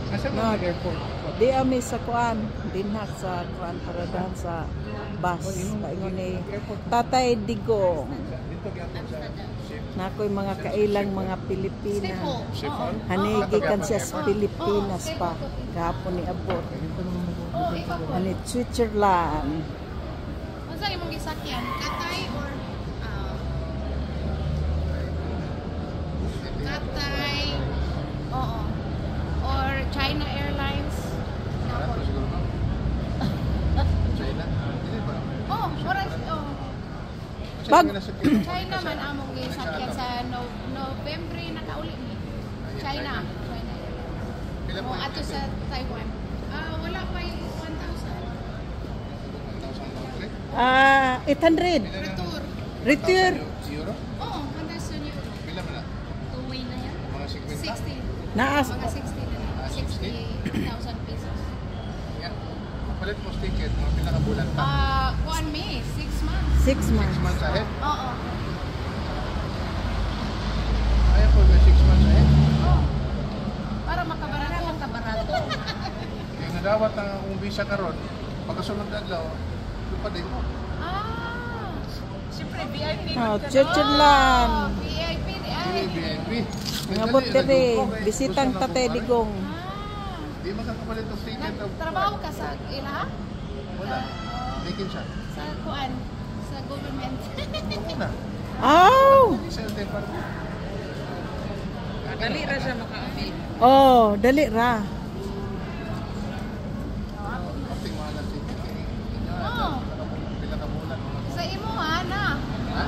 Asa mo ang airport? Di ami sa kuan, dinhat sa kuan para dahan sa bus. Paingon ni Tatay Digong. Dito gyapon sa ship. Nakoy mga kailang mga Pilipina. Hanigi kan siya sa Pilipinas pa. Gahapon ni abot. Hani Switzerland. Unsa imong gisakyan? Katay or Katay? Oo. Or China Airlines? Barato siguro ma'am. China? Hindi ba? Oh, oras. Oh. Bag- China man among gisakyan sa November nakauli ni. China. China Airlines. Pila Mo po ato sa Taiwan. Wala pa yung 1,000. 800. Return. Return. Euro? Oo, 1,000 euro. Pila man na? Uwi na yan. Mga 50? 60. Naas. Mga 60 na lang. 60,000 pesos. Yan. Palit mo ticket, mga pila ka bulan pa. Kuan May, 6 months. 6 6 months. months ahead? Oo. Ayaw po na 6 months ahead. Oo. Para makabarato ang kabarato. Kaya nadawat ang akong visa karon. Pagkasunod na adlaw, lupa din mo. Siyempre, VIP. Switzerland. VIP di ay. BNB. Ngabot diri, bisitang Tatay Digong. Di makakapalit ang ticket. Nagtrabaho ka sa ila? Wala. Taken siya. Sa kuan, sa government. Ito muna. Aw! Sa LT Park. Dali ra siya maka-avail. Oh, dali ra. Opting mga na ticket. Oo. Pila ka bulan. Sa imo na.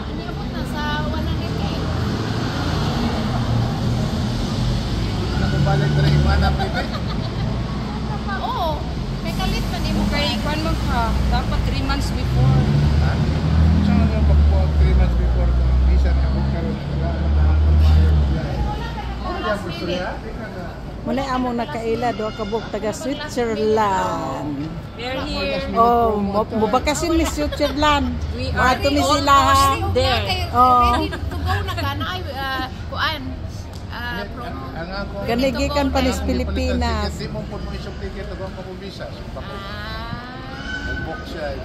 Iniabot na sa 100K. Nakubalik na rin yung manap nito. Oo. Kay kalit man imo Kay kwan mo ka, dapat 3 months before. Ha? Saan nga magbuwag 3 months before kung ang visa na magkaroon ng kailangan na ang pag-fire biyahe? last minute. Muna among nakaila do kabuk taga Switzerland. We are here. Oh, mubakasyon ni Switzerland. We are Ato mi sila ha. almost there. Oh. Ready to go na ka na ay kuan. Promo. Ang ako, Kanigikan pa ni Pilipinas. Hindi mo po mo isang ticket, nagawang pa po visa. So, Ah. mag-book siya.